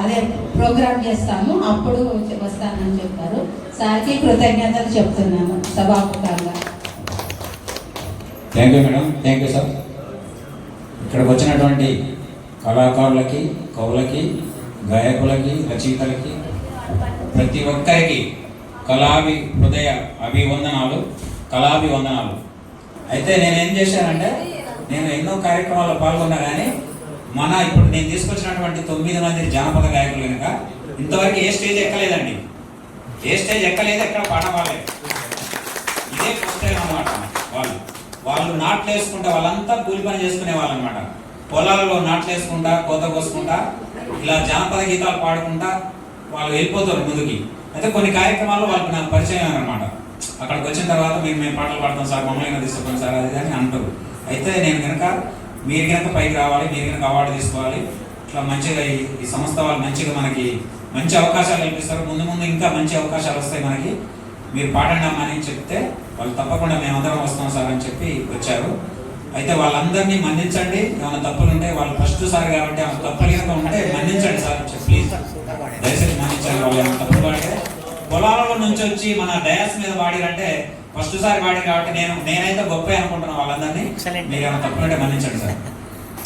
అదే ప్రోగ్రామ్ చేస్తాము, అప్పుడు వస్తానని చెప్పారు. సార్కి కృతజ్ఞతలు చెప్తున్నాను సభాముఖంగా. Thank you madam, thank you sir. ఇక్కడికి వచ్చినటువంటి కళాకారులకి, కవులకి, గాయకులకి, రచయితలకి, ప్రతి ఒక్కరికి హృదయ అభివందనాలు, కళాభివందనాలు. అయితే నేనేం చేశానంటే, నేను ఎన్నో కార్యక్రమాల్లో పాల్గొన్నా కానీ ఇప్పుడు నేను తీసుకొచ్చినటువంటి 9 మంది జానపద గాయకులు కనుక ఇంతవరకు ఏ స్టేజ్ ఎక్కలేదండి. ఏ స్టేజ్ ఎక్కలేదు, ఎక్కడ పాట పాడలేదు. ఇదే ఫస్ట్ టైం అనమాట. వాళ్ళు నాట్లు వేసుకుంటా, వాళ్ళంతా కూలి పని చేసుకునే వాళ్ళు అనమాట. పొలాలలో నాట్లు వేసుకుంటా, కోత కోసుకుంటా, ఇలా జానపద గీతాలు పాడుకుంటా వాళ్ళు వెళ్ళిపోతారు ముందుకి. అయితే కొన్ని కార్యక్రమాల్లో వాళ్ళకి నాకు పరిచయం అనమాట. అక్కడికి వచ్చిన తర్వాత మేము పాటలు పాడతాం సార్, మమ్మల్ని తీసుకోండి సార్, అది అని అంటారు. అయితే నేను కనుక మీరు కనుక పైకి రావాలి, మీరు కనుక అవార్డు తీసుకోవాలి, ఇట్లా మంచిగా ఈ సంస్థ వాళ్ళు మంచిగా మనకి మంచి అవకాశాలు కల్పిస్తారు, ముందు ముందు ఇంకా మంచి అవకాశాలు వస్తాయి మనకి, మీరు పాడండి అమ్మా అని చెప్తే వాళ్ళు తప్పకుండా మేమందరం వస్తాం సార్ అని చెప్పి వచ్చారు. అయితే వాళ్ళందరినీ మన్నించండి, ఏమైనా తప్పులు ఉంటే వాళ్ళు ఫస్ట్ సార్ కాబట్టి ఏమైనా తప్పులు కనుక ఉంటే మన్నించండి సార్ ప్లీజ్, దయచేసి మన్నించండి. వాళ్ళు ఏమైనా తప్పులు పాడితే పొలాలలో నుంచి వచ్చి మన డయాస్ మీద పాడిరంటే ఫస్ట్ సారి పాడి కాబట్టి నేనైతే గొప్ప అనుకుంటున్నాను వాళ్ళందరినీ. మీరు ఏమైనా తప్పులు అంటే మన్నించండి సార్.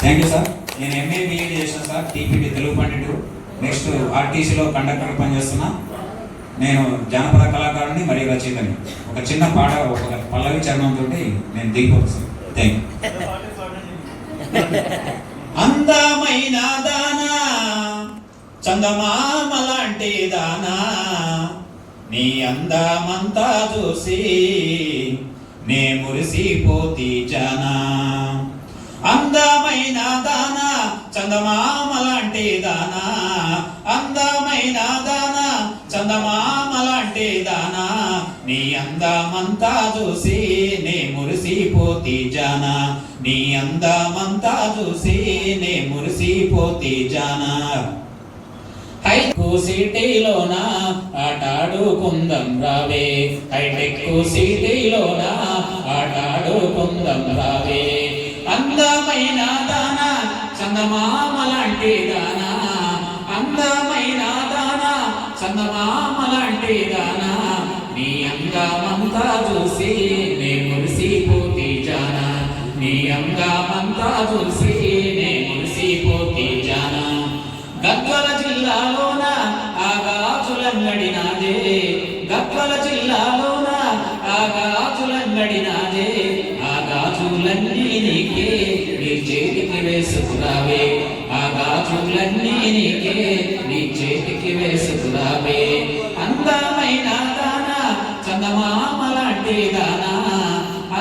Thank you sir. నేను ఎంఏ బిఎడ్ చేశాను సార్, టీపీటీ తెలుగు పండితుడు. నెక్స్ట్ ఆర్టీసీలో కండక్టర్ పనిచేస్తున్నా. నేను జానపద కళాకారుని మరియు రచయితని. ఒక చిన్న పాట, ఒక పల్లవి చరణంతో నేను దిగిపోతాను. Thank you. అందమైన దానా, చందమామ లాంటి దానా, నీ అందమంతా చూసి నే మురిసిపోతి జానా. అందమైన దానా, చందమామ లాంటి దానా, అందమైన దానా, చందమామ లాంటి దానా, నీ అందమంతా చూసి నే మురిసిపోతి జానా, నీ అందమంతా చూసి నే మురిసిపోతి జానా. హైటెక్ సిటీలోన ఆటాడుకుందాం రావే, హైటెక్ సిటీలోన ఆటాడుకుందాం రావే. అందమైన దానా, చందమామ లాంటి దానా, అందమైన దానా, చందమామ లాంటి దానా, నీ అందమంతా చూసి నే మురిసిపోతి జానా, నీ అందమంతా చూసి నే మురిసిపోతి జానా. గద్వాల జిల్లాలోన ఆగాజులంగడి నాదే, గద్వాల జిల్లాలోన ఆగాజులంగడి నాదే, ఆగాజులన్నీ నీకే నీ చేతికి వేసుకురావే, ఆగాజులన్నీ నీకే నీ చేతికి వేసుకురావే. అందమైన దానా, చందమామ లాంటి దానా,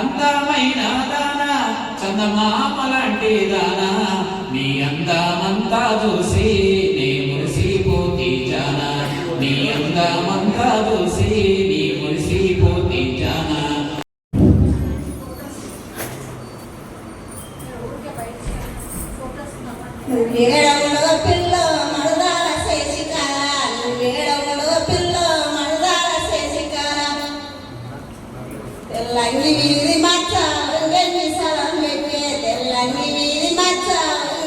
అందమైన దానా, చందమామ లాంటి దానా, నీ అందమంతా చూసి నీ మురిసిపోతి జానా, నీ అందమంతా చూసి నీ మురిసిపోతి జానా. నువ్వేడవులో పిల్ల మరదాల శేషికార, నువ్వేడవులో పిల్ల మరదాల శేషికార, తెల్లంగి వీధి మచ్చ వెంగని సరం పెట్టే, తెల్లంగి వీధి మచ్చ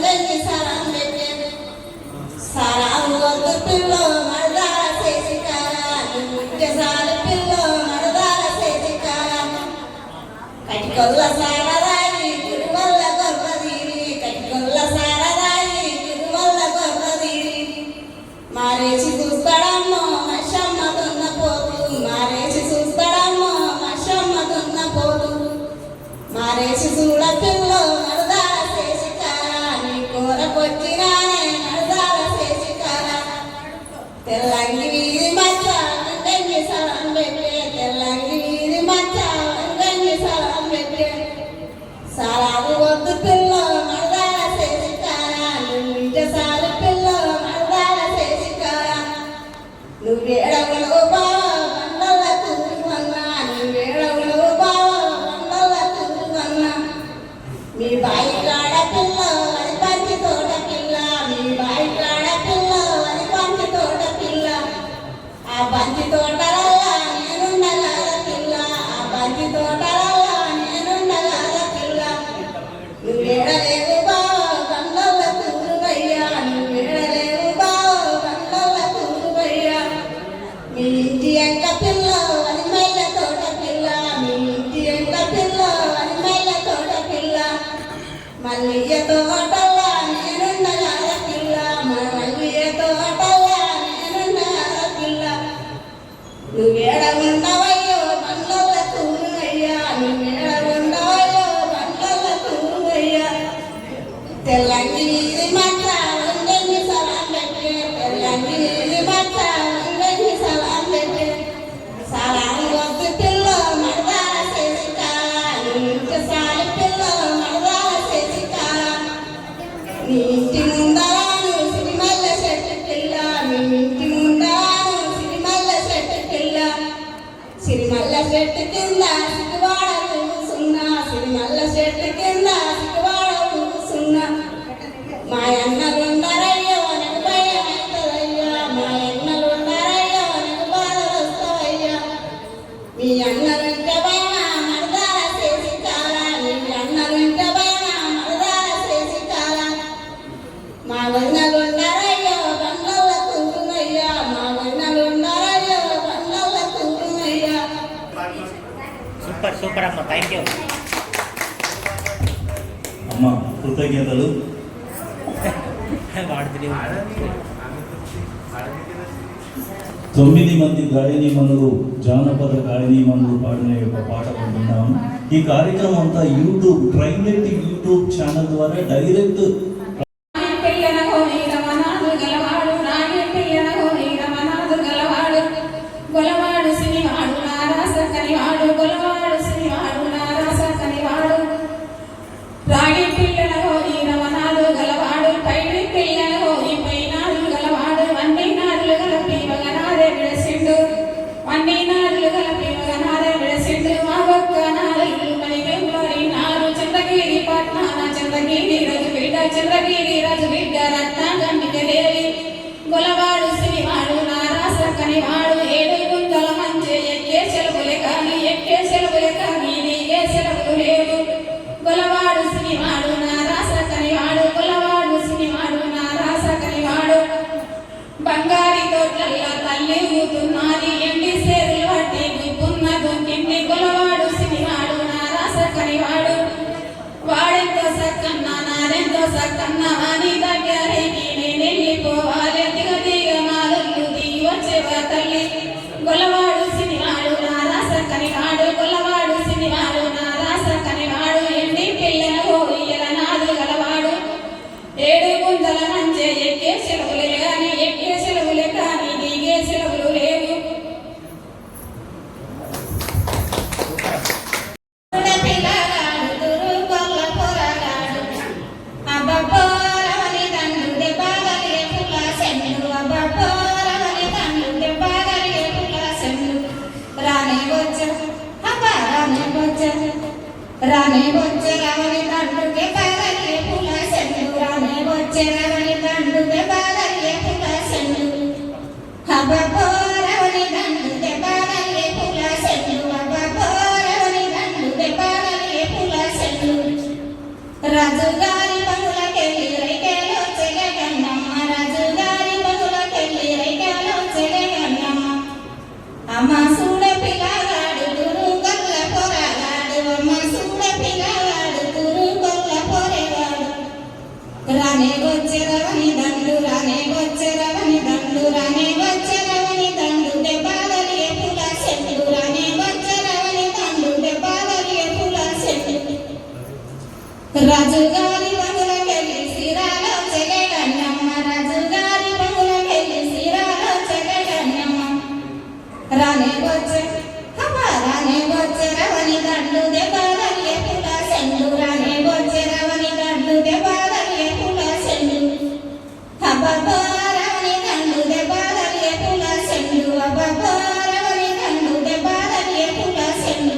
వెంగని సరం పెట్టే. సారాలు వద్దు పిల్ల మరదాల శేషికార, నువ్వుసారి పిల్ల మరదాల శేషికార, కటికొల్ల సారదాయి తిరువల్ల గొప్పదీరి, కటికొల్ల సారదాయి తిరువల్ల గొప్పదీరి. మారేసి చూస్తాడమ్మో మషమ్మ దున్నపోతు, మారేసి చూస్తాడమ్మో మషమ్మ దున్నపోతు. మారేసి చూడ పిల్ల మరదాల శేషికార, నీ కూరకొచ్చినానే మరదాల శేషికార. తెల్లంగి వీధి మచ్చ వెంగని సరం పెట్టే, తెల్లంగి వీధి మచ్చ వెంగని సరం పెట్టే. సారాలు వద్దు పిల్ల మరదాల శేషికార, నువ్వింటసారి పిల్ల మరదాల శేషికార. నువ్వేడవులో బావ బండల కూరువన్నా, నువ్వేడవులో బావ బండల కూరువన్నా. మీ బాయి కాడ పిల్ల అది పంచి తోట పిల్ల, మీ బాయి కాడ పిల్ల అది పంచి తోట పిల్ల. ఆ బంతి తోటలల్లా నేనుండగాల పిల్ల, ఆ బంతి తోటలల్లా నేనుండగాల పిల్ల. నువ్వేడలేవు బావ బండల కూరువయ్యా, నువ్వేడలేవు బావ మల్లియ తోటల్లా నేనుండగా పిల్ల మల్లియ తోటల్లా నేనుండగా పిల్ల నువ్వేడ ఉండవయ్యో బండ్ల తూరువయ్యా నువ్వేడ ఉండవయ్యో బండ్ల తూరువయ్యా తెల్లంగి నీది మట్ల వంగంగి సలాం పెట్టే తెల్లంగి నీది మట్ల వంగంగి సలాం పెట్టే సలాం వద్దు పిల్ల మరదాల చేసి కాలా నీకు సాలి పిల్ల మరదాల చేసి కాలా నీ ఇంటి ముందరాను సిరిమల్ల చెట్టు పిల్ల మీ ఇంటి ముందరాను సిరిమల్ల చెట్టు పిల్ల సిరిమల్ల చెట్టు కింద సిరివాడ కూసున్నా సిరిమల్ల చెట్టు కింద సిరివాడ కూసున్నా మా అన్నలుండరయ్యో నాకు భయం అవుతుందయ్యా మా అన్నలుండరయ్యో నాకు బాధ వస్తావయ్యా మీ అన్నలుంటే భయమ మరదాల చేసి కాలా మీ అన్నలుంటే భయమ మరదాల చేసి కాలా మా వన్నలుండరయ్యో బండ్ల తూరుమయ్యా మా వన్నలుండరయ్యో బండ్ల తూరుమయ్యా సూపర్ అమ్మ, థ్యాంక్ యూ అమ్మ. కృతజ్ఞతలు. వాడుతుంది 9 మంది గాయనీమణులు జానపద గాయనీమణులు పాడిన యొక్క పాట విన్నాము. ఈ కార్యక్రమం అంతా యూట్యూబ్ ట్రైలెట్ యూట్యూబ్ ఛానల్ ద్వారా డైరెక్ట్ గొలవాడు సినివాడు నారాస కనివాడు గొలవాడు సినివాడు నారాస కనివాడు రాగి పిల్లలహో ఈ రమణాలు గలవాడు పైడి పిల్లలహో ఈ పైనాడులు గలవాడు వన్నీ నాడులు గల పీవగనాదే విడసిండు వన్నీ నాడులు గల పీవగనాదే విడసిండు మా ఒక్క నాలుగు పైవెంబడి నారు చంద్రగిరి పట్నాన చంద్రగిరి రాజు బిడ్డ రత్నాగంటిక దేవి గొలవాడు సినివాడు నారాస కనివాడు ఏడు గుంజల మంచి ఎక్కే సెలవులే కానీ నీకే సెలవులు లేవు గొలవాడు సినివాడు నారాస కనివాడు గొలవాడు సినివాడు నారాస కనివాడు బంగారి తోట్లల్లో తల్లి ఊతున్నది ఎండి సేరులు పట్టి గుప్పున్న దొంకింది గొలవాడు సినివాడు నారాస కనివాడు వాడెంతో సక్కన్న నారెంతో సక్కన్న అని దగ్గరికి నేనెళ్ళిపోవాలి దిగ మాలలు దిగి వచ్చేవా తల్లి గొలవాడు సినివాడు నారాస కనివాడు గొలవాడు సినివాడు నారాస కనివాడు ఎండి పిల్లల హోయల నాదు గలవాడు ఏడు గుంజల మంచి ఎక్కే సెలవులే కానీ దిగే సెలవులు లేవు పిల్లగాడు తురు కొల్ల పొరగాడు అబ్బోరవని దండు దెబ్బగలిగే పుల్ల సెన్ను అబ్బోరవని దండు దెబ్బగలిగే పుల్ల సెన్ను రానే వచ్చే రవని దండు దెబ్బగలిగే పుల్ల సెన్ను రానే వచ్చే రవని దండు దెబ్బగలిగే పుల్ల సెన్ను అబ్బోరవని దండు దెబ్బగలిగే పుల్ల సెన్ను అబ్బోరవని దండు దెబ్బగలిగే పుల్ల సెన్ను రాజుగారి పనులకెళ్ళి రైకేలో చెగగన్నమ్మ రాజుగారి పనులకెళ్ళి రైకేలో చెగగన్నమ్మ అమ్మ సూడ పిల్లగాడు తురు కొల్ల పొరగాడు అమ్మ సూడ పిల్లగాడు తురు కొల్ల పొరగాడు రానే వచ్చే రవని దండు రానే వచ్చే రవని దండు రానే వచ్చే రవని దండు దెబ్బగలిగే పుల్ల సెన్ను రానే వచ్చే రవని దండు దెబ్బగలిగే పుల్ల సెన్ను రాజుగారి బంగులకెళ్ళి సిరాలో చెగగన్నమ్మ రాజుగారి బంగులకెళ్ళి సిరాలో చెగగన్నమ్మ రానే వచ్చే రవని దండు దెబ్బగలిగే పుల్ల సెన్ను రానే వచ్చే రవని దండు దెబ్బగలిగే పుల్ల సెన్ను రవని దండు దెబ్బగలిగే పుల్ల సెన్ను రవని దండు దెబ్బగలిగే పుల్ల సెన్ను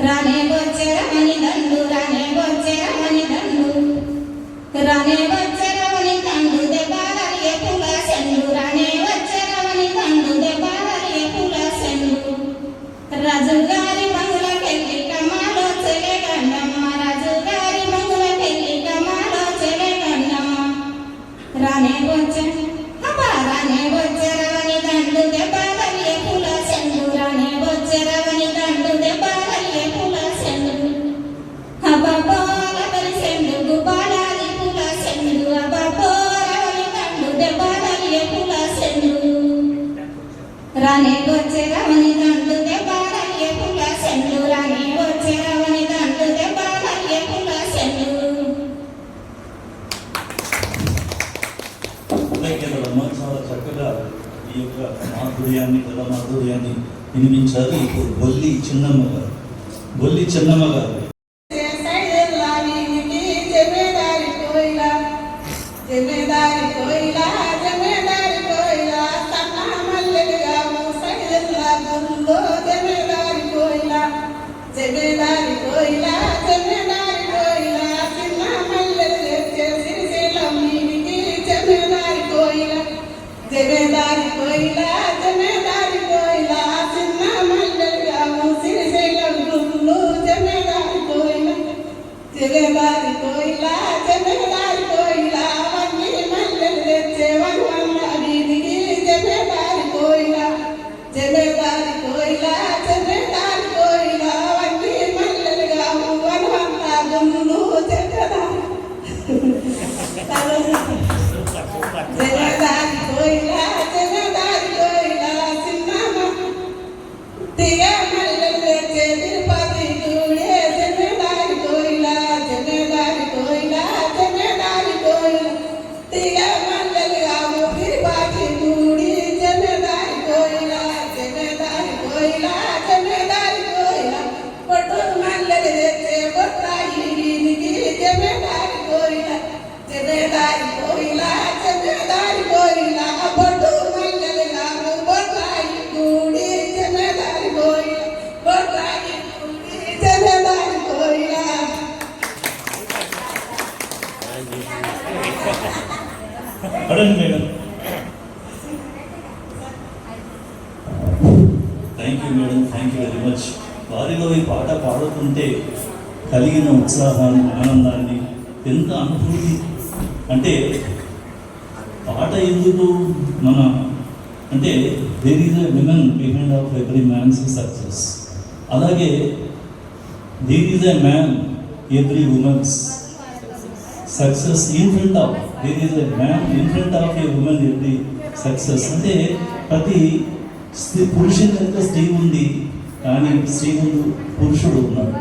రానే వచ్చే రవని దండు రానే వచ్చే రవని దండు యొక్క మాధుర్యాన్ని కళ మాధుర్యాన్ని వినిపించారు. ఇప్పుడు బొల్లి చిన్నమ్మ గారు జమేదారి కోయిలా జమేదారి కోయిలా సన్నా మల్లెలుగా సైదల్లా గుందో జమేదారి కోయిలా చిన్న మల్లెలు తెచ్చే సిరిశీలం మీదికి జమేదారి కోయిలా చిన్న మల్లెలుగా సిరిశీలం గుందో జమేదారి కోయిలా వన్ని మల్లెలు తెచ్చే వన్వల్ల వీధికి జమేదారి కోయిలా వన్ని మల్లెలుగా వన్వల్ల గుండు జమేదారి కోయిలా చిన్న తిగ మల్లెలు తెచ్చే తిరుపతి గూడే జమేదారి కోయిలా తిగ మల్లెలుగా తిరుపతి గూడి జమేదారి కోయిలా పొట్టు మల్లెలు తెచ్చే పొట్టాయి వీనికి జమేదారి కోయిలా పొట్టు మల్లెలుగా పొట్టాయి గూడి జమేదారి కోయిలా అడండి madam. Thank you madam, thank you very much. వారిలో ఈ పాట పాడుతుంటే కలిగిన ఉత్సాహాన్ని, ఆనందాన్ని, ఎంత అనుభూతి అంటే పాట ఎందుకు మన అంటే there is a women behind of every man's success. అలాగే there is a man every women's success in front of there is a man in front of a women every success. అంటే ప్రతి పురుషుని కనుక స్త్రీ ఉంది, కానీ స్త్రీ ముందు పురుషుడు ఉన్నాడు.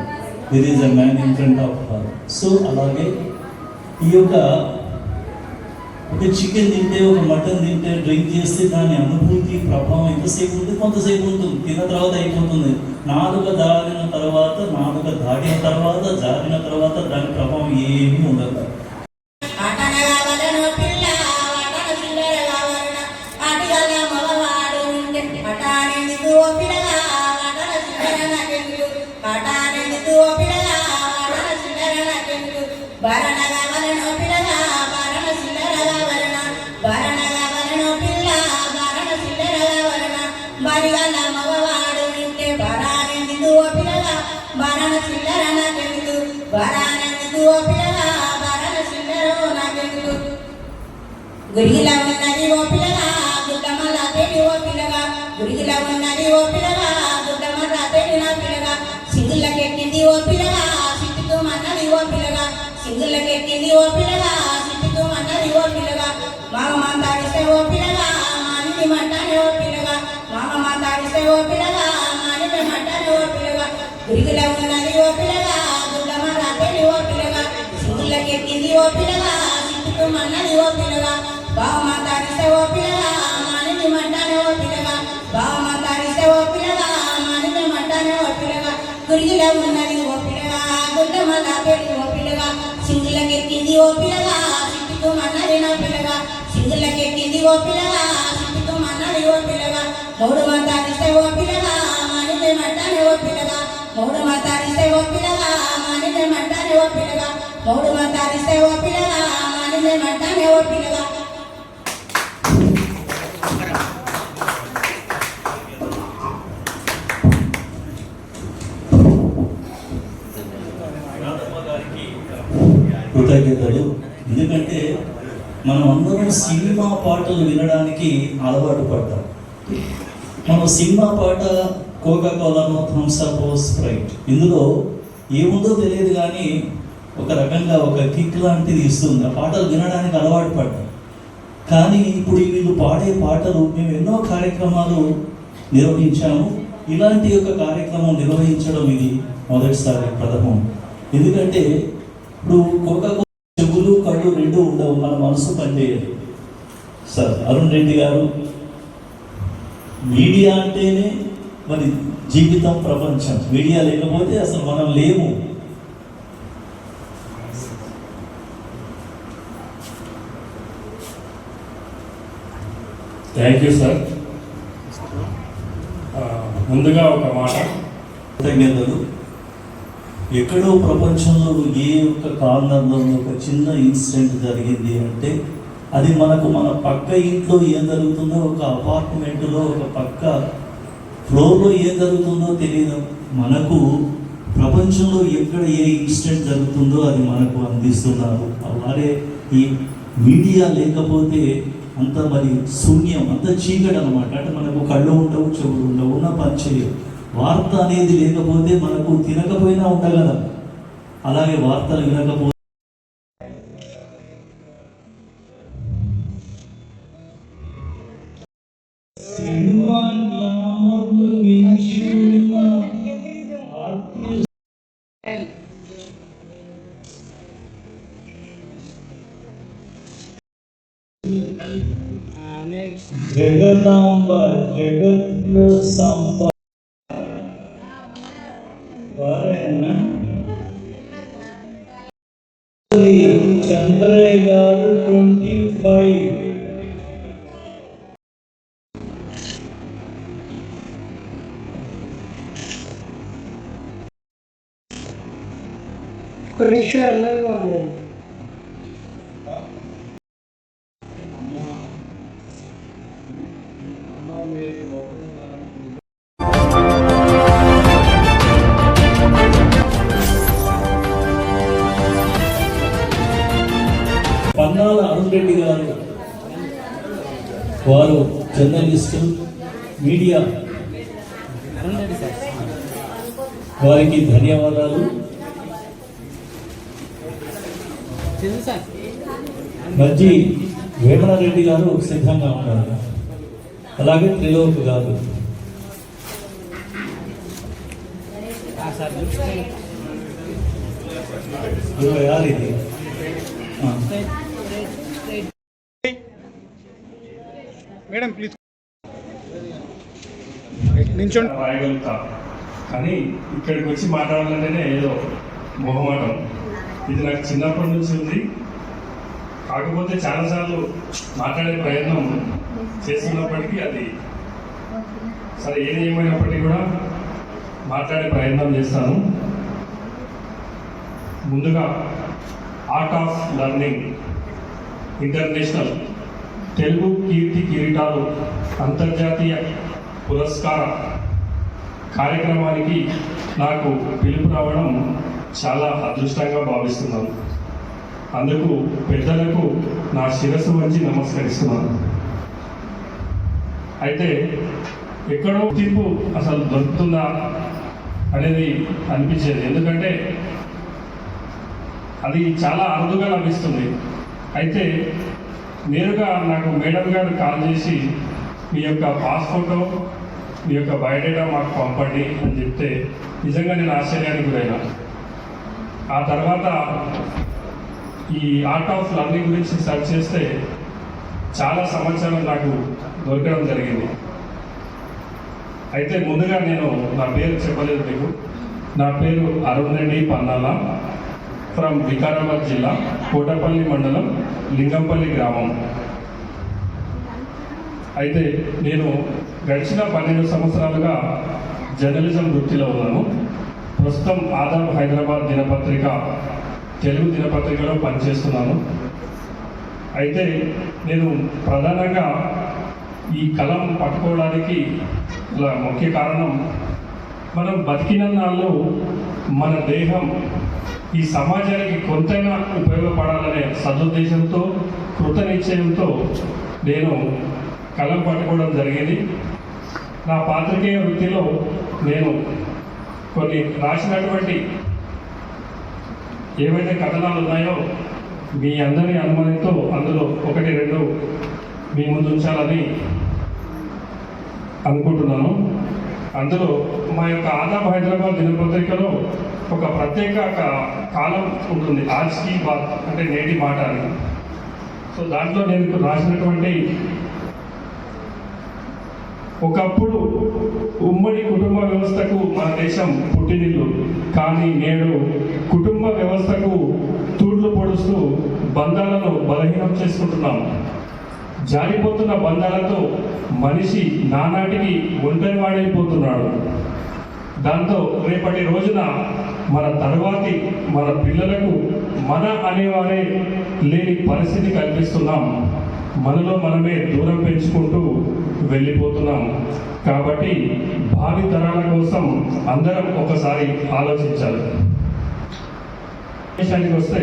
There is a man in front of her. So అలాగే ఈ యొక్క ఒక చికెన్ తింటే, ఒక మటన్ తింటే, డ్రింక్ చేస్తే దాని అనుభూతి ప్రభావం ఎంతసేపు ఉంటుంది? కొంతసేపు ఉంటుంది, తిన్న తర్వాత అయిపోతుంది. నాలుక దాటిన తర్వాత జారిన తర్వాత దాని ప్రభావం ఏమీ ఉండదు. గురిగిలా ఉన్నది ఓ పిల్లగా గుడ్డమల్ల తేలి ఓ పిల్లగా గురిగిలా ఉన్నది ఓ పిల్లగా గుడ్డమల్ల తేలి నా పిల్లగా సింగులకెక్కింది ఓ పిల్లగా సిట్టుకు మన్నది ఓ పిల్లగా సింగులకెక్కింది ఓ పిల్లగా సిట్టుకు మన్నది ఓ పిల్లగా మామ మాతాడిస్తే ఓ పిల్లగా మానిది మంటానే ఓ పిల్లగా మామ మాతాడిస్తే ఓ పిల్లగా మానిది మంటానే ఓ పిల్లగా గురిగిలా ఉన్నది ఓ పిల్లగా గుడ్డమల్ల తేలి ఓ పిల్లగా సింగులకెక్కింది ఓ పిల్లగా సిట్టుకు మన్నది ఓ పిల్లగా బావ మాతాడిస్తే ఓ పిల్లగా మానిది మంటానే ఓ పిల్లగా బావ మాతాడిస్తే ఓ పిల్లగా మానిది మంటానే ఓ పిల్లగా గురిగిలా ఉన్నది ఓ పిల్లగా గుడ్డమల్ల తేలి ఓ పిల్లగా సింగులకెక్కింది ఓ పిల్లగా సిట్టుకు మన్నది నా పిల్లగా సింగులకెక్కింది ఓ పిల్లగా సిట్టుకు మన్నది ఓ పిల్లగా మూడు మాతాడిస్తే ఓ పిల్లగా మానిది మంటానే ఓ పిల్లగా మూడు మాతాడిస్తే ఓ పిల్లగా మానిది మంటానే ఓ పిల్లగా మూడు మాతాడిస్తే ఓ పిల్లగా మానిది మంటానే ఓ పిల్లగా కృతజ్ఞతలు. ఎందుకంటే మనం అందరం సినిమా పాటలు వినడానికి అలవాటు పడ్డాం. మనం సినిమా పాట కోకా కోలానో థమ్స్ అప్ స్ప్రైట్, ఇందులో ఏముందో తెలియదు కానీ ఒక రకంగా ఒక కిక్ లాంటిది ఇస్తుంది. ఆ పాటలు వినడానికి అలవాటు పడ్డాం. కానీ ఇప్పుడు వీళ్ళు పాడే పాటలు మేము ఎన్నో కార్యక్రమాలు నిర్వహించాము. ఇలాంటి యొక్క కార్యక్రమం నిర్వహించడం ఇది మొదటిసారి ప్రథమం. ఎందుకంటే ఇప్పుడు కోకా చెవులు కళ్ళు రెండు ఉండవు, మన మనసు పనిచేయాలి. సార్ అరుణ్ రెడ్డి గారు మీడియా అంటేనే మరి జీవితం, ప్రపంచం. మీడియా లేకపోతే అసలు మనం లేము. Thank you sir. ముందుగా ఒక మాట, కృతజ్ఞతలు. ఎక్కడో ప్రపంచంలో ఏ ఒక్క కార్నర్లో ఒక చిన్న ఇన్సిడెంట్ జరిగింది అంటే అది మనకు మన పక్క ఇంట్లో ఏం జరుగుతుందో, ఒక అపార్ట్మెంట్లో ఒక పక్క ఫ్లోర్లో ఏం జరుగుతుందో తెలియదు. మనకు ప్రపంచంలో ఎక్కడ ఏ ఇన్సిడెంట్ జరుగుతుందో అది మనకు అందిస్తున్నారు. అలాగే ఈ మీడియా లేకపోతే అంత మరి శూన్యం, అంత చీకటి అనమాట. అంటే మనకు కళ్ళు ఉండవు, చెవులు ఉండవు, ఉన్న పని చేయవు. వార్త అనేది లేకపోతే మనకు తినకపోయినా ఉండగలం. అలాగే వార్తలు వినకపోతే జగదాంబ జగత్ సంప చంద్రయ్య గారు 25. పన్నాల అరుణ్ రెడ్డి గారు, వారు జర్నలిస్టు, మీడియా, వారికి ధన్యవాదాలు. మధ్య వేమనారెడ్డి గారు సిద్ధంగా ఉన్నారు. అలాగే త్రిలోక్ గారు. ఇది మేడం ప్లీజ్ నించోండి. రాయగలుగుతా, కానీ ఇక్కడికి వచ్చి మాట్లాడాలంటేనే ఏదో మొహమాటం. ఇది నాకు చిన్నప్పటి నుంచి ఉంది. కాకపోతే చాలాసార్లు మాట్లాడే ప్రయత్నం చేస్తున్నప్పటికీ అది సరే ఏది ఏమైనప్పటికీ కూడా మాట్లాడే ప్రయత్నం చేస్తాను. ముందుగా art of learning international Telugu కీర్తి కిరీటాలు అంతర్జాతీయ పురస్కార కార్యక్రమానికి నాకు పిలుపు రావడం చాలా అదృష్టంగా భావిస్తున్నాను. అందుకు పెద్దలకు నా శిరస్సు వంచి నమస్కరిస్తున్నాను. అయితే ఎక్కడో గుర్తింపు అసలు దొరుకుతుందా అనేది అనిపించేది. ఎందుకంటే అది చాలా అరుదుగా లభిస్తుంది. అయితే నేరుగా నాకు మేడం గారు కాల్ చేసి మీ యొక్క పాస్పోర్టో మీ యొక్క బయోడేటా మాకు పంపండి అని చెప్తే నిజంగా నేను ఆశ్చర్యానికి గురైనా. ఆ తర్వాత ఈ ఆర్ట్ ఆఫ్ లెర్నింగ్ గురించి సెర్చ్ చేస్తే చాలా సమాచారం నాకు దొరకడం జరిగింది. అయితే ముందుగా నేను నా పేరు చెప్పలేదు మీకు. నా పేరు అరుణ్ రెడ్డి పన్నాల, ఫ్రమ్ వికారాబాద్ జిల్లా, కోటపల్లి మండలం, లింగంపల్లి గ్రామం. అయితే నేను గడిచిన 12 సంవత్సరాలుగా జర్నలిజం వృత్తిలో ఉన్నాను. ప్రస్తుతం ఆదాబ్ హైదరాబాద్ దినపత్రిక, తెలుగు దినపత్రికలో పనిచేస్తున్నాను. అయితే నేను ప్రధానంగా ఈ కలం పట్టుకోవడానికి ముఖ్య కారణం, మనం బతికినన్నాళ్ళు మన దేహం ఈ సమాజానికి కొంతైనా ఉపయోగపడాలనే సదుద్దేశంతో, కృత నిశ్చయంతో నేను కలం పట్టుకోవడం జరిగింది. నా పాత్రికేయ వృత్తిలో నేను కొన్ని రాసినటువంటి ఏవైతే కథనాలు ఉన్నాయో మీ అందరి అనుమతితో అందులో 1-2 మీ ముందు ఉంచాలని అనుకుంటున్నాను. అందులో మా యొక్క ఆదాబ్ హైదరాబాద్ దినపత్రికలో ఒక ప్రత్యేక కాలం ఉంటుంది, ఆజ్ కీ బాత్, అంటే నేటి మాట అని. సో దాంట్లో నేను రాసినటువంటి ఒకప్పుడు ఉమ్మడి కుటుంబ వ్యవస్థకు మన దేశం పుట్టినిల్లు, కానీ నేడు కుటుంబ వ్యవస్థకు తూట్లు పొడుస్తూ బంధాలను బలహీనం చేసుకుంటున్నాం. జారిపోతున్న బంధాలతో మనిషి నానాటికి ఒంటరివాడైపోతున్నాడు. దాంతో రేపటి రోజున మన పిల్లలకు మన అనేవారే లేని పరిస్థితి కల్పిస్తున్నాం. మనలో మనమే దూరం పెంచుకుంటూ వెళ్ళిపోతున్నాం. కాబట్టి భావి తరాల కోసం అందరం ఒకసారి ఆలోచించాలి. దేశానికి వస్తే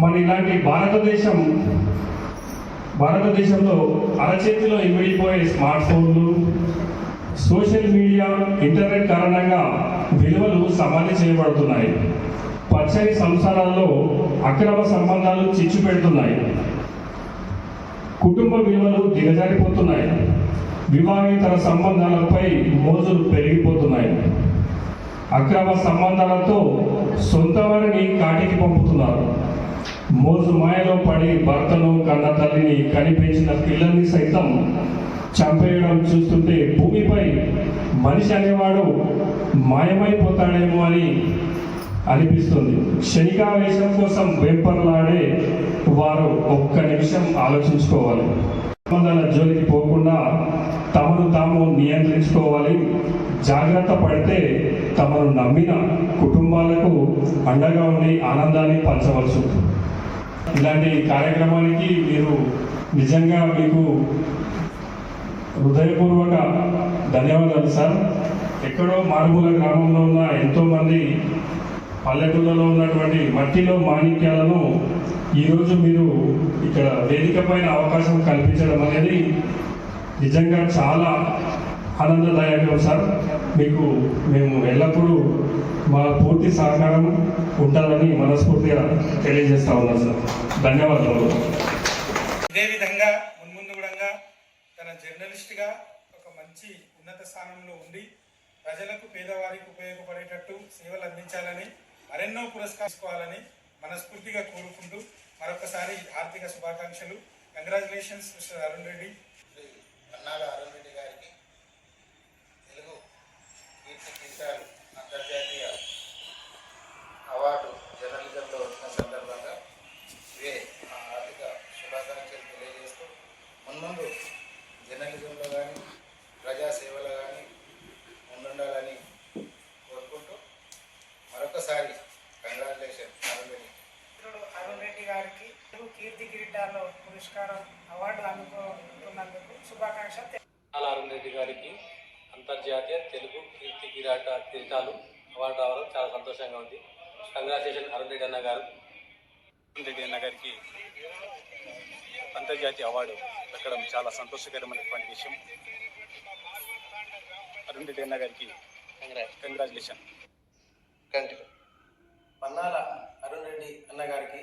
మన ఇలాంటి భారతదేశంలో అరచేతిలో ఇమిడిపోయే స్మార్ట్ ఫోన్లు, సోషల్ మీడియా, ఇంటర్నెట్ కారణంగా విలువలు సమాధి చేయబడుతున్నాయి. పచ్చని సంసారాల్లో అక్రమ సంబంధాలు చిచ్చు పెడుతున్నాయి. కుటుంబ విలువలు దిగజారిపోతున్నాయి. వివాహేతర సంబంధాలపై మోజులు పెరిగిపోతున్నాయి. అక్రమ సంబంధాలతో సొంత వారిని కాటికి పంపుతున్నారు. మోజు మాయలో పడి భర్తను, కన్న తల్లిని, కనిపించిన పిల్లల్ని సైతం చంపేయడం చూస్తుంటే భూమిపై మనిషి అనేవాడు మాయమైపోతాడేమో అని అనిపిస్తుంది. క్షణికావేశం కోసం వెంపర్లాడే వారు ఒక్క నిమిషం ఆలోచించుకోవాలి. సంబంధాల జోలికి పోకుండా తమను తాము నియంత్రించుకోవాలి. జాగ్రత్త పడితే తమను నమ్మిన కుటుంబాలకు అండగా ఉండి ఆనందాన్ని పంచవచ్చు. ఇలాంటి కార్యక్రమానికి మీరు నిజంగా మీకు హృదయపూర్వక ధన్యవాదాలు సార్. ఎక్కడో మారుమూల గ్రామంలో ఉన్న ఎంతోమంది పల్లెటూళ్ళలో ఉన్నటువంటి మట్టిలో మాణిక్యాలను ఈరోజు మీరు ఇక్కడ వేదిక పైన అవకాశం కల్పించడం అనేది నిజంగా చాలా ఆనందదాయకం సార్. మీకు మేము ఎల్లప్పుడూ మా పూర్తి సహకారం ఉంటుందని మనస్ఫూర్తిగా తెలియజేస్తా ఉన్నాం సార్. ధన్యవాదాలు. ఇదే విధంగా మున్ముందు కూడా తన జర్నలిస్ట్గా ఒక మంచి ఉన్నత స్థానంలో ఉండి ప్రజలకు, పేదవారికి ఉపయోగపడేటట్టు సేవలు అందించాలని, మరెన్నో పురస్కారాలు తీసుకోవాలని మనస్ఫూర్తిగా కోరుకుంటూ మరొకసారి హార్దిక శుభాకాంక్షలు. Congratulations mister Arun Reddy. పన్నాల అరుణ్ రెడ్డి గారికి తెలుగు కీర్తి కిరీటాలు అంతర్జాతీయ అవార్డు జర్నలిజంలో వచ్చిన సందర్భంగా ఇవే మా హార్దిక శుభాకాంక్షలు తెలియజేస్తూ మున్ముందు జర్నలిజంలో కానీ ప్రజాసేవలో కానీ ముందుండాలని కోరుకుంటూ మరొకసారి కంగ్రాచులేషన్ అరుణ్ రెడ్డి. అరుణ్ రెడ్డి గారికి కీర్తి కిరీటాల్లో పురస్కారం అవార్డు అందుకున్నందుకు శుభాకాంక్షలు. అరుణ్ రెడ్డి గారికి అంతర్జాతీయ తెలుగు కీర్తి కిరీటాలు అవార్డు రావడం చాలా సంతోషంగా ఉంది. కంగ్రాచులేషన్ అరుణ్ రెడ్డి అన్న గారు. అరుణ్ రెడ్డి అన్న గారికి అంతర్జాతీయ అవార్డు దక్కడం చాలా సంతోషకరమైనటువంటి విషయం. అరుణ్ రెడ్డి అన్న గారికి కంగ్రాచులేషన్. పన్నాల అరుణ్ రెడ్డి అన్న గారికి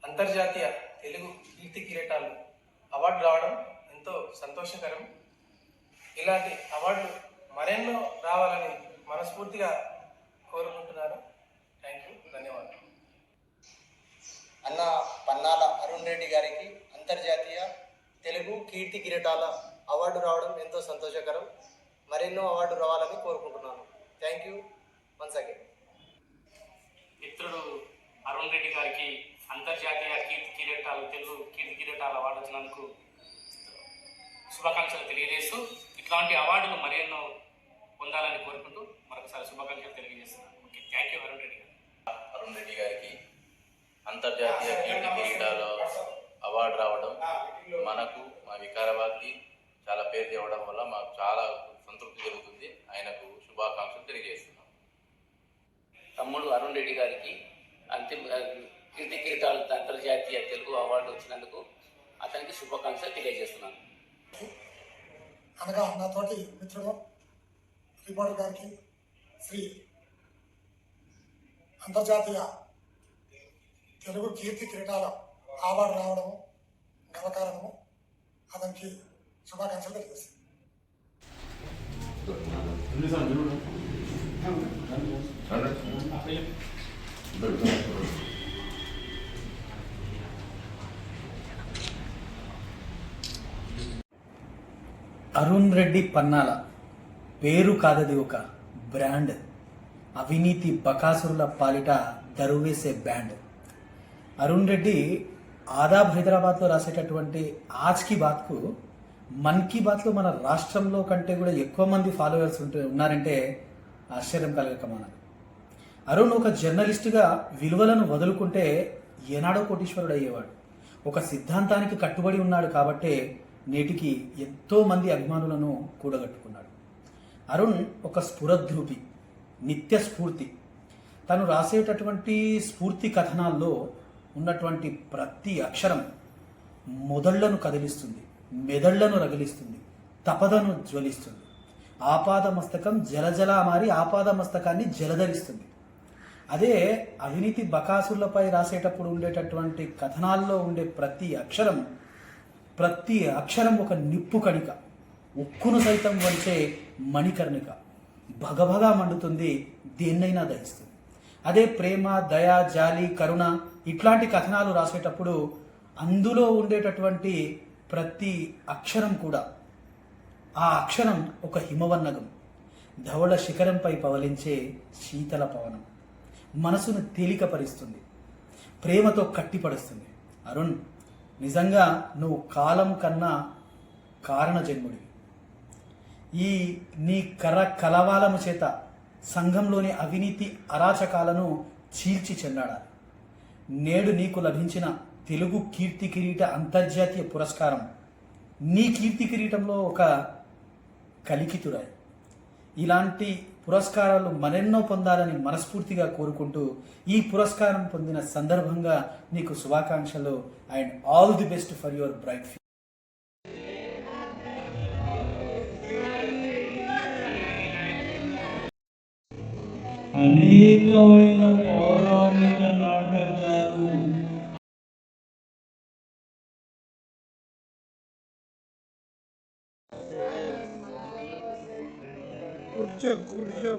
అంతర్జాతీయ తెలుగు కీర్తి కిరీటాలు అవార్డు రావడం ఎంతో సంతోషకరం. ఇలాంటి అవార్డులు మరెన్నో రావాలని మనస్ఫూర్తిగా కోరుకుంటున్నాను. థ్యాంక్ యూ, ధన్యవాదాలు. అన్న పన్నాల అరుణ్ రెడ్డి గారికి అంతర్జాతీయ తెలుగు కీర్తి కిరీటాల అవార్డు రావడం ఎంతో సంతోషకరం. మరెన్నో అవార్డు రావాలని కోరుకుంటున్నాను. Thank you once again. మిత్రుడు అరుణ్ రెడ్డి గారికి అంతర్జాతీయ తెలుగు కీర్తి కిరీటాల అవార్డు వచ్చినందుకు శుభాకాంక్షలు తెలియజేస్తూ ఇట్లాంటి అవార్డులు మరెన్నో పొందాలని కోరుకుంటూ మరొకసారి శుభాకాంక్షలు తెలియజేస్తున్నాను. Okay, thank you Arun Reddy గారు. అరుణ్ రెడ్డి గారికి అంతర్జాతీయ కీర్తి కిరీటాల అవార్డు రావడం మనకు, మా వికారాబాద్కి చాలా పేరు తేవడం వల్ల మాకు చాలా సంతృప్తి జరుగుతుంది. ఆయనకు శుభాకాంక్షలు తెలియజేస్తున్నాం. తమ్ముడు అరుణ్ రెడ్డి గారికి కీర్తి కిరీటాలు అంతర్జాతీయ తెలుగు అవార్డు వచ్చినందుకు అతనికి శుభాకాంక్షలు తెలియజేస్తున్నాను. అనగా నాతోటి మిత్రుడు రిపోర్టర్ గారికి శ్రీ అంతర్జాతీయ తెలుగు కీర్తి కిరీటాల అవార్డు రావడము గర్వకారణము. అతనికి శుభాకాంక్షలు తెలియజేస్తాను. అరుణ్ రెడ్డి పన్నాల పేరు కాదది ఒక బ్రాండ్. అవినీతి బకాసురుల పాలిట దరువేసే బ్యాండ్. అరుణ్ రెడ్డి ఆదాబ్ హైదరాబాద్లో రాసేటటువంటి ఆజ్ కీ బాత్కు మన్ కీ బాత్లో మన రాష్ట్రంలో కంటే కూడా ఎక్కువ మంది ఫాలోవర్స్ ఉన్నారంటే ఆశ్చర్యం కలగకమానది. అరుణ్ ఒక జర్నలిస్టుగా విలువలను వదులుకుంటే ఏనాడో కోటీశ్వరుడు అయ్యేవాడు. ఒక సిద్ధాంతానికి కట్టుబడి ఉన్నాడు కాబట్టే నేటికి ఎంతో మంది అభిమానులను కూడగట్టుకున్నాడు. అరుణ్ ఒక స్ఫురద్రూపి, నిత్య స్ఫూర్తి. తను రాసేటటువంటి స్ఫూర్తి కథనాల్లో ఉన్నటువంటి ప్రతి అక్షరం మొదళ్లను కదిలిస్తుంది, మెదళ్లను రగిలిస్తుంది, తపదను జ్వలిస్తుంది. ఆపాద మస్తకం జలజలా మారి ఆపాద మస్తకాన్ని జలధరిస్తుంది. అదే అవినీతి బకాసులపై రాసేటప్పుడు ఉండేటటువంటి కథనాల్లో ఉండే ప్రతి అక్షరం ఒక నిప్పు కణిక, ఉక్కును సైతం వలిచే మణికర్ణిక. భగభగా మండుతుంది, దేన్నైనా దహిస్తుంది. అదే ప్రేమ, దయ, జాలి, కరుణ ఇట్లాంటి కథనాలు రాసేటప్పుడు అందులో ఉండేటటువంటి ప్రతి అక్షరం కూడా, ఆ అక్షరం ఒక హిమవన్నగం, ధవళ శిఖరంపై పవలించే శీతల పవనం. మనసును తేలికపరుస్తుంది, ప్రేమతో కట్టిపడుస్తుంది. అరుణ్, నిజంగా నువ్వు కాలం కన్నా కారణ జన్ముడివి. ఈ నీ కలవాలము చేత సంఘంలోని అవినీతి అరాచకాలను చీల్చి చెండాడాలి. నేడు నీకు లభించిన తెలుగు కీర్తి కిరీట అంతర్జాతీయ పురస్కారం నీ కీర్తి కిరీటంలో ఒక కలికితురాయి. ఇలాంటి పురస్కారాలు మరెన్నో పొందాలని మనస్ఫూర్తిగా కోరుకుంటూ ఈ పురస్కారం పొందిన సందర్భంగా నీకు శుభాకాంక్షలు and all the best for your bright future. అనేకమైన పౌరాణిక నాటకాలు కూర్చో